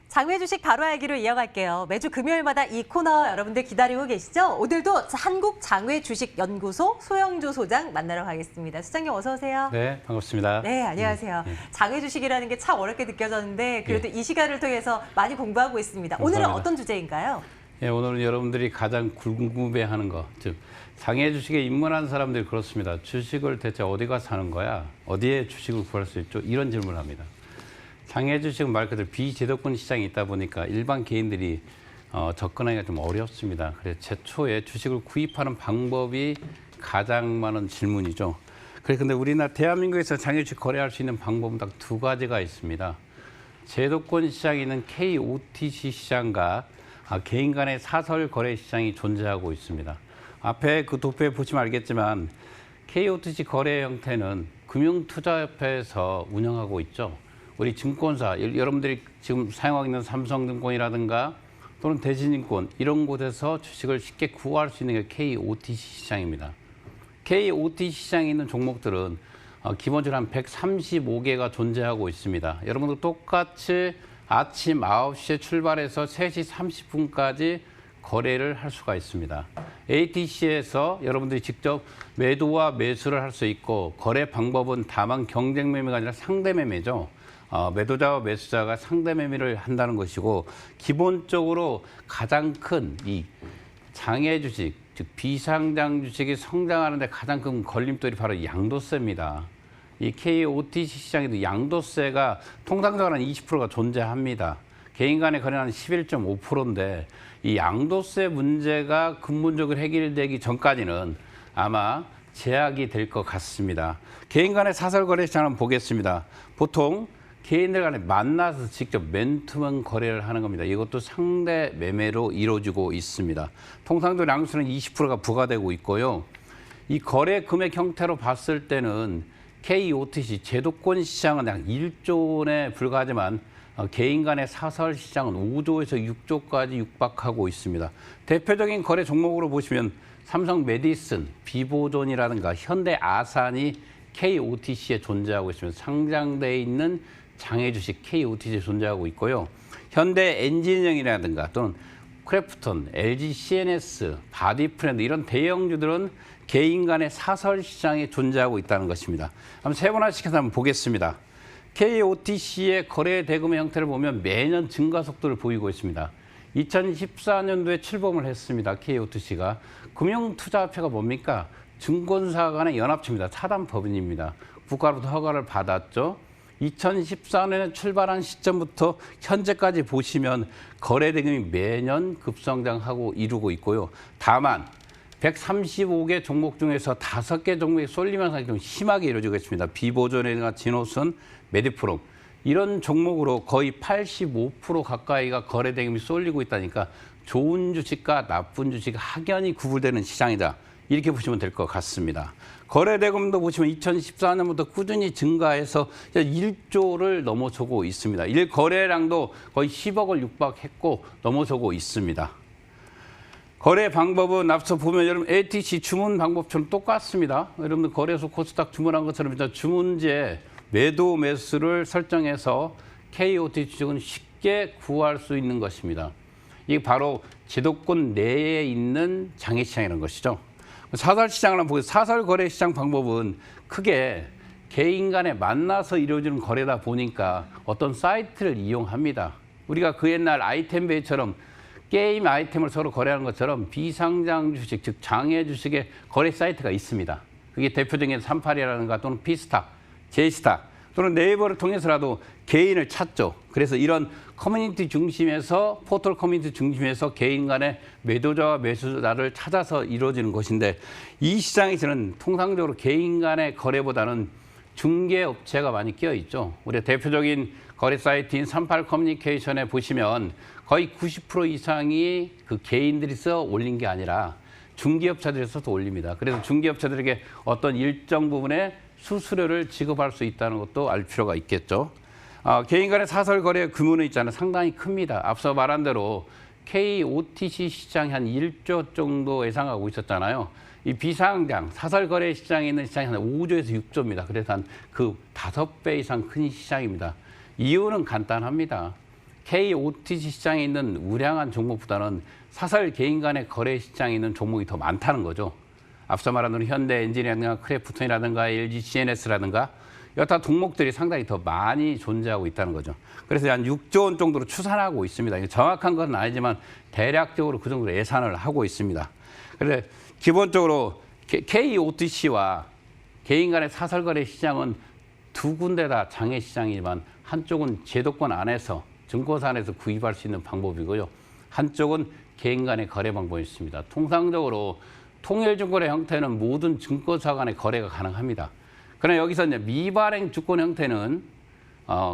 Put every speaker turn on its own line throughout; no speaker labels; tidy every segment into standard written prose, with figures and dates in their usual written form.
장외 주식 바로 알기로 이어갈게요. 매주 금요일마다 이 코너 여러분들 기다리고 계시죠? 오늘도 한국 장외 주식 연구소 소영조 소장 만나러 가겠습니다. 소장님 어서 오세요.
네, 반갑습니다.
네, 안녕하세요. 장외 주식이라는 게 참 어렵게 느껴졌는데 그래도 이 시간을 통해서 많이 공부하고 있습니다. 오늘은
감사합니다.
어떤 주제인가요?
예, 오늘은 여러분들이 가장 궁금해하는 거, 즉 장외 주식에 입문한 사람들이 그렇습니다. 주식을 대체 어디 가서 사는 거야? 어디에 주식을 구할 수 있죠? 이런 질문을 합니다. 장외 주식은 말 그대로 비제도권 시장이 있다 보니까 일반 개인들이 접근하기가 좀 어렵습니다. 그래서 최초에 주식을 구입하는 방법이 가장 많은 질문이죠. 근데 우리나라 대한민국에서 장외 주식 거래할 수 있는 방법은 딱 두 가지가 있습니다. 제도권 시장에 있는 KOTC 시장과 개인 간의 사설 거래 시장이 존재하고 있습니다. 앞에 그 도표에 보시면 알겠지만 KOTC 거래 형태는 금융투자협회에서 운영하고 있죠. 우리 증권사, 여러분들이 지금 사용하고 있는 삼성증권이라든가 또는 대신증권 이런 곳에서 주식을 쉽게 구할 수 있는 게 KOTC 시장입니다. KOTC 시장에 있는 종목들은 기본적으로 한 135개가 존재하고 있습니다. 여러분도 똑같이 아침 9시에 출발해서 3시 30분까지 거래를 할 수가 있습니다. ATC에서 여러분들이 직접 매도와 매수를 할 수 있고 거래 방법은 다만 경쟁 매매가 아니라 상대 매매죠. 매도자와 매수자가 상대 매매를 한다는 것이고 기본적으로 가장 큰 이 장외 주식, 즉 비상장 주식이 성장하는 데 가장 큰 걸림돌이 바로 양도세입니다. 이 KOTC 시장에도 양도세가 통상적으로 한 20%가 존재합니다. 개인 간의 거래는 11.5%인데 이 양도세 문제가 근본적으로 해결되기 전까지는 아마 제약이 될 것 같습니다. 개인 간의 사설 거래 시장을 한번 보겠습니다. 보통 개인들 간에 만나서 직접 맨투맨 거래를 하는 겁니다. 이것도 상대 매매로 이루어지고 있습니다. 통상적으로 양도세는 20%가 부과되고 있고요. 이 거래 금액 형태로 봤을 때는 KOTC 제도권 시장은 약 1조 원에 불과하지만 개인 간의 사설 시장은 5조에서 6조까지 육박하고 있습니다. 대표적인 거래 종목으로 보시면 삼성 메디슨, 비보존이라든가 현대 아산이 KOTC에 존재하고 있으면 상장되어 있는 장외 주식 KOTC에 존재하고 있고요. 현대 엔지니어링이라든가 또는 크래프톤, LG CNS, 바디프렌드 이런 대형주들은 개인 간의 사설 시장에 존재하고 있다는 것입니다. 한번 세 분 하나씩 해서 한번 보겠습니다. KOTC의 거래 대금의 형태를 보면 매년 증가 속도를 보이고 있습니다. 2014년도에 출범을 했습니다. KOTC가. 금융투자협회가 뭡니까? 증권사 간의 연합체입니다. 사단법인입니다. 국가로부터 허가를 받았죠. 2014년에 출발한 시점부터 현재까지 보시면 거래 대금이 매년 급성장하고 이루고 있고요. 다만 135개 종목 중에서 5개 종목이 쏠리면서 좀 심하게 이루어지고 있습니다. 비보존이나 진호선, 메디프롬 이런 종목으로 거의 85% 가까이가 거래 대금이 쏠리고 있다니까 좋은 주식과 나쁜 주식 확연히 구분되는 시장이다. 이렇게 보시면 될 것 같습니다. 거래 대금도 보시면 2014년부터 꾸준히 증가해서 1조를 넘어서고 있습니다. 일 거래량도 거의 10억을 육박했고 넘어서고 있습니다. 거래 방법은 앞서 보면 여러분 ATC 주문 방법처럼 똑같습니다. 여러분들 거래소 코스닥 주문한 것처럼 일단 주문지에 매도 매수를 설정해서 KOTC 주식은 쉽게 구할 수 있는 것입니다. 이게 바로 제도권 내에 있는 장외 시장이라는 것이죠. 사설 시장을 한번 보겠습니다. 사설 거래 시장 방법은 크게 개인 간에 만나서 이루어지는 거래다 보니까 어떤 사이트를 이용합니다. 우리가 그 옛날 아이템베이처럼 게임 아이템을 서로 거래하는 것처럼 비상장 주식, 즉 장외 주식의 거래 사이트가 있습니다. 그게 대표적인 38이라든가 또는 피스타, 제이스타 또는 네이버를 통해서라도 개인을 찾죠. 그래서 이런 커뮤니티 중심에서 포털 커뮤니티 중심에서 개인 간의 매도자와 매수자를 찾아서 이루어지는 것인데 이 시장에서는 통상적으로 개인 간의 거래보다는 중개업체가 많이 끼어 있죠. 우리 대표적인 거래 사이트인 38 커뮤니케이션에 보시면 거의 90% 이상이 그 개인들이 써 올린 게 아니라 중개업체들이 써서 올립니다. 그래서 중개업체들에게 어떤 일정 부분의 수수료를 지급할 수 있다는 것도 알 필요가 있겠죠. 개인 간의 사설 거래 규모는 있잖아요. 상당히 큽니다. 앞서 말한 대로 KOTC 시장이 한 1조 정도 예상하고 있었잖아요. 이 비상장, 사설거래 시장에 있는 시장이 한 5조에서 6조입니다. 그래서 한 그 5배 이상 큰 시장입니다. 이유는 간단합니다. KOTC 시장에 있는 우량한 종목보다는 사설 개인 간의 거래 시장에 있는 종목이 더 많다는 거죠. 앞서 말한 대로 현대 엔지니어라든가 크래프톤이라든가 LG CNS라든가 여타 종목들이 상당히 더 많이 존재하고 있다는 거죠. 그래서 한 6조 원 정도로 추산하고 있습니다. 정확한 건 아니지만 대략적으로 그 정도로 예산을 하고 있습니다. 그래서 기본적으로 KOTC와 개인 간의 사설거래 시장은 두 군데 다 장외 시장이지만 한쪽은 제도권 안에서 증권사 안에서 구입할 수 있는 방법이고요. 한쪽은 개인 간의 거래 방법이 있습니다. 통상적으로 통일증권의 형태는 모든 증권사 간의 거래가 가능합니다. 그러나 여기서 이제 미발행 주권 형태는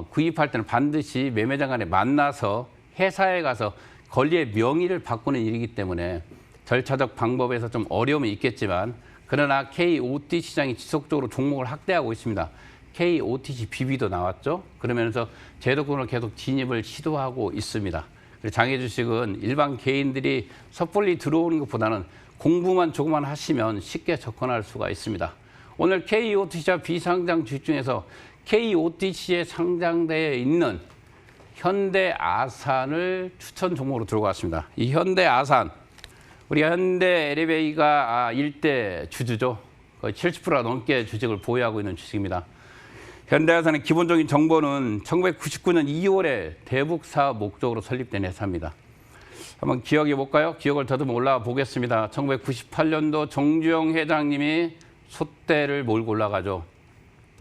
구입할 때는 반드시 매매장 간에 만나서 회사에 가서 권리의 명의를 바꾸는 일이기 때문에 절차적 방법에서 좀 어려움이 있겠지만 그러나 KOTC 시장이 지속적으로 종목을 확대하고 있습니다. KOTC BB도 나왔죠. 그러면서 제도권을 계속 진입을 시도하고 있습니다. 장외 주식은 일반 개인들이 섣불리 들어오는 것보다는 공부만 조금만 하시면 쉽게 접근할 수가 있습니다. 오늘 KOTC와 비상장 주식 중에서 KOTC에 상장되어 있는 현대아산을 추천 종목으로 들고 왔습니다. 이 현대아산, 우리 현대LA가 일대 주주죠. 거의 70%가 넘게 주식을 보유하고 있는 주식입니다. 현대아산의 기본적인 정보는 1999년 2월에 대북사업 목적으로 설립된 회사입니다. 한번 기억해 볼까요? 기억을 더듬어 올라가 보겠습니다. 1998년도 정주영 회장님이 소떼를 몰고 올라가죠.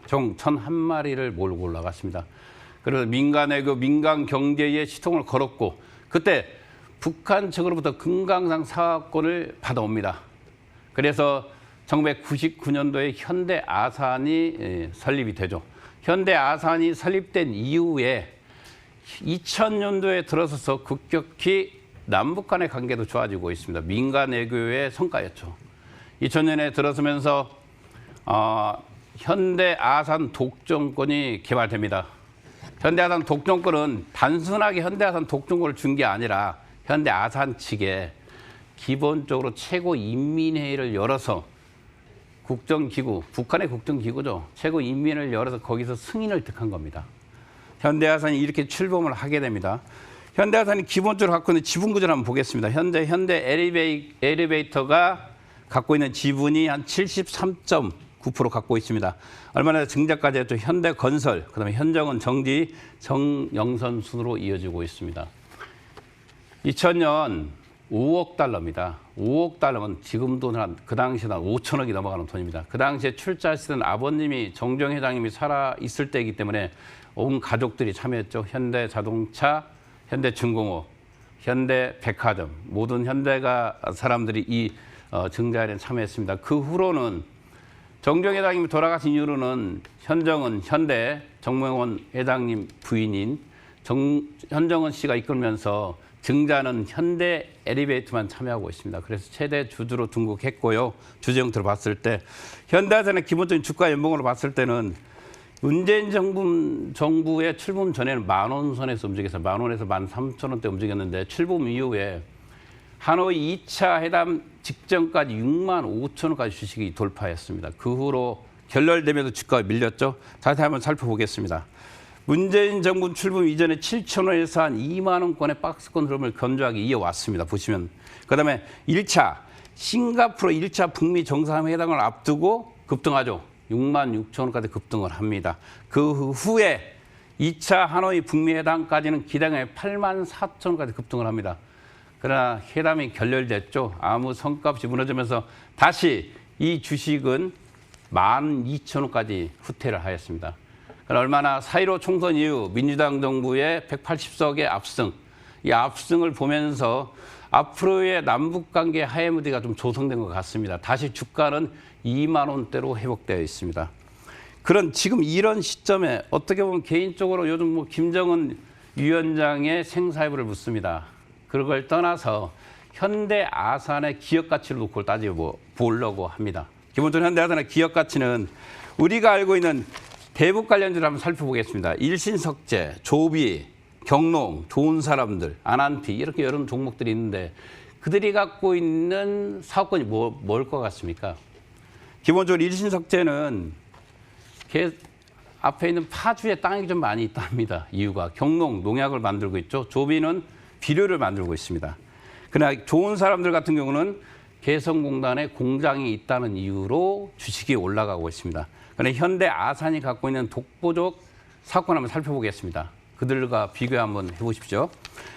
종 1,001마리를 몰고 올라갔습니다. 그래서 민간외교, 민간경제에 시통을 걸었고 그때 북한 측으로부터 금강산 사업권을 받아옵니다. 그래서 1999년도에 현대아산이 설립이 되죠. 현대아산이 설립된 이후에 2000년도에 들어서서 급격히 남북 간의 관계도 좋아지고 있습니다. 민간 외교의 성과였죠. 2000년에 들어서면서 현대아산 독점권이 개발됩니다. 현대아산 독점권은 단순하게 현대아산 독점권을 준 게 아니라 현대아산 측에 기본적으로 최고인민회의를 열어서 국정기구, 북한의 국정기구죠. 최고인민을 열어서 거기서 승인을 득한 겁니다. 현대아산이 이렇게 출범을 하게 됩니다. 현대아산이 기본적으로 갖고 있는 지분 구조를 한번 보겠습니다. 현대 엘리베이터가 갖고 있는 지분이 한 73.9% 갖고 있습니다. 얼마 전에 증자까지 했죠. 현대건설, 그다음에 현정은 정지, 정영선 순으로 이어지고 있습니다. 2000년 5억 달러입니다. 5억 달러면 지금 돈은 그 당시에 한 5천억이 넘어가는 돈입니다. 그 당시에 출자하시던 아버님이 정정 회장님이 살아 있을 때이기 때문에 온 가족들이 참여했죠. 현대자동차, 현대중공업, 현대백화점 모든 현대가 사람들이 이 증자에 참여했습니다. 그 후로는 정정 회장님이 돌아가신 이후로는 현정은 현대 정명원 회장님 부인인 현정은 씨가 이끌면서 증자는 현대 엘리베이터만 참여하고 있습니다. 그래서 최대 주주로 등극했고요. 주주 형태로 봤을 때 현대아산의 기본적인 주가 연봉으로 봤을 때는 문재인 정부의 출범 전에는 10,000원 선에서 움직여서 10,000원에서 13,000원대 움직였는데 출범 이후에 하노이 2차 회담 직전까지 65,000원까지 주식이 돌파했습니다. 그 후로 결렬되면서 주가가 밀렸죠. 자세히 한번 살펴보겠습니다. 문재인 정부 출범 이전에 7,000원에서 한 2만 원권의 박스권 흐름을 건조하게 이어왔습니다. 보시면 그다음에 1차 싱가포르 1차 북미 정상회담을 앞두고 급등하죠. 66,000원까지 급등을 합니다. 그 후에 2차 하노이 북미 회담까지는 기량에 84,000원까지 급등을 합니다. 그러나 회담이 결렬됐죠. 아무 성과없이 무너지면서 다시 이 주식은 12,000원까지 후퇴를 하였습니다. 얼마나 4.15 총선 이후 민주당 정부의 180석의 압승, 이 압승을 보면서 앞으로의 남북관계 하해무대가 좀 조성된 것 같습니다. 다시 주가는 2만 원대로 회복되어 있습니다. 그런 지금 이런 시점에 어떻게 보면 개인적으로 요즘 김정은 위원장의 생사여부를 묻습니다. 그걸 떠나서 현대아산의 기업 가치를 놓고 따져보려고 합니다. 기본적으로 현대아산의 기업 가치는 우리가 알고 있는 대북 관련주를 한번 살펴보겠습니다. 일신석재, 조비, 경농, 좋은 사람들, 아난티 이렇게 여러 종목들이 있는데 그들이 갖고 있는 사업권이 뭘 것 같습니까? 기본적으로 일신석재는 앞에 있는 파주에 땅이 좀 많이 있답니다. 이유가 경농, 농약을 만들고 있죠. 조비는 비료를 만들고 있습니다. 그러나 좋은 사람들 같은 경우는 개성공단에 공장이 있다는 이유로 주식이 올라가고 있습니다. 그런데 현대 아산이 갖고 있는 독보적 사업권 한번 살펴보겠습니다. 그들과 비교 한번 해보십시오.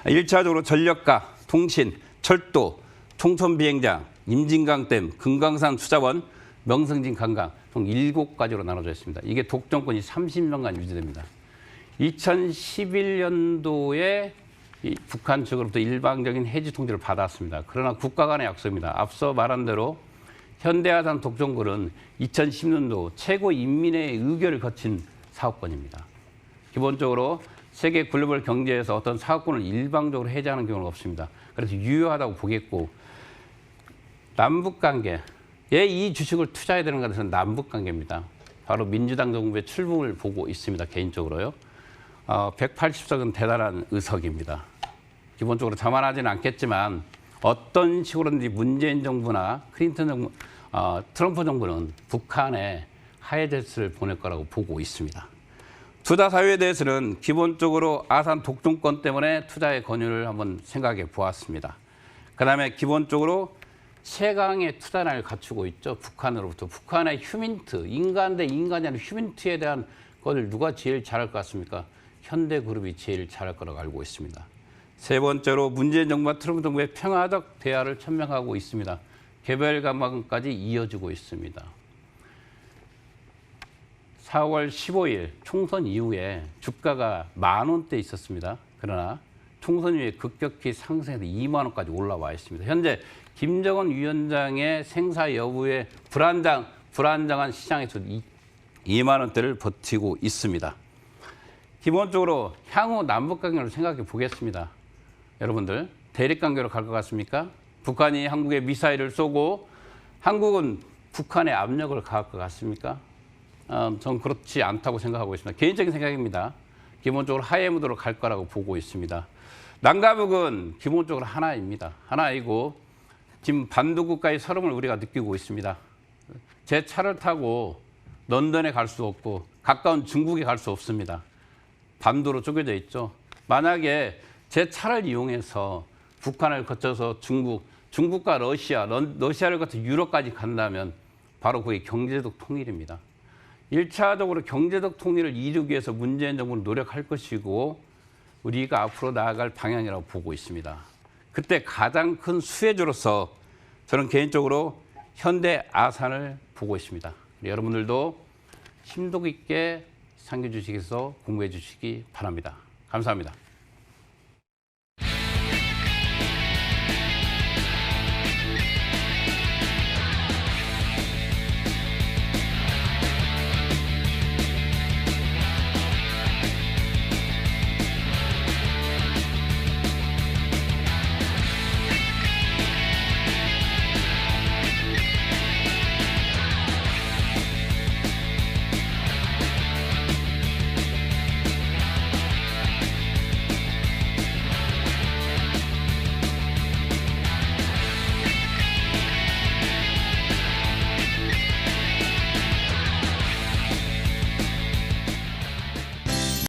1차적으로 전력가, 통신, 철도, 총선 비행장, 임진강댐, 금강산 수자원, 명성진 관광 총 7가지로 나눠져 있습니다. 이게 독점권이 30년간 유지됩니다. 2011년도에 북한 측으로부터 일방적인 해지 통지를 받았습니다. 그러나 국가 간의 약속입니다. 앞서 말한 대로 현대아산 독점권은 2010년도 최고인민회의 의결을 거친 사업권입니다. 기본적으로 세계 글로벌 경제에서 어떤 사업권을 일방적으로 해제하는 경우는 없습니다. 그래서 유효하다고 보겠고, 남북관계에 이 주식을 투자해야 되는 것은 남북관계입니다. 바로 민주당 정부의 출범을 보고 있습니다. 개인적으로요. 180석은 대단한 의석입니다. 기본적으로 자만하지는 않겠지만 어떤 식으로든지 문재인 정부나 클린턴 정부, 트럼프 정부는 북한에 하해 제스를 보낼 거라고 보고 있습니다. 투자 사유에 대해서는 기본적으로 아산 독점권 때문에 투자의 권유를 한번 생각해 보았습니다. 그다음에 기본적으로 최강의 투자난을 갖추고 있죠. 북한으로부터. 북한의 휴민트, 인간 대 인간이 아닌 휴민트에 대한 것을 누가 제일 잘할 것 같습니까? 현대그룹이 제일 잘할 거라고 알고 있습니다. 세 번째로 문재인 정부와 트럼프 정부의 평화적 대화를 천명하고 있습니다. 개별 감방까지 이어지고 있습니다. 4월 15일 총선 이후에 주가가 10,000원대 있었습니다. 그러나 총선 이후에 급격히 상승해서 2만 원까지 올라와 있습니다. 현재 김정은 위원장의 생사 여부에 불안정한 시장에서 2만 원대를 버티고 있습니다. 기본적으로 향후 남북관계를 생각해 보겠습니다. 여러분들 대립관계로 갈 것 같습니까? 북한이 한국에 미사일을 쏘고 한국은 북한에 압력을 가할 것 같습니까? 전 그렇지 않다고 생각하고 있습니다. 개인적인 생각입니다. 기본적으로 하해 무도로 갈 거라고 보고 있습니다. 남과 북은 기본적으로 하나입니다. 하나이고 지금 반도국가의 서름을 우리가 느끼고 있습니다. 제 차를 타고 런던에 갈 수 없고 가까운 중국에 갈 수 없습니다. 반도로 쪼개져 있죠. 만약에 제 차를 이용해서 북한을 거쳐서 중국과 러시아를 거쳐 유럽까지 간다면 바로 그게 경제적 통일입니다. 1차적으로 경제적 통일을 이루기 위해서 문재인 정부는 노력할 것이고 우리가 앞으로 나아갈 방향이라고 보고 있습니다. 그때 가장 큰 수혜주로서 저는 개인적으로 현대 아산을 보고 있습니다. 여러분들도 심도 깊게 상계 주식에서 공부해 주시기 바랍니다. 감사합니다.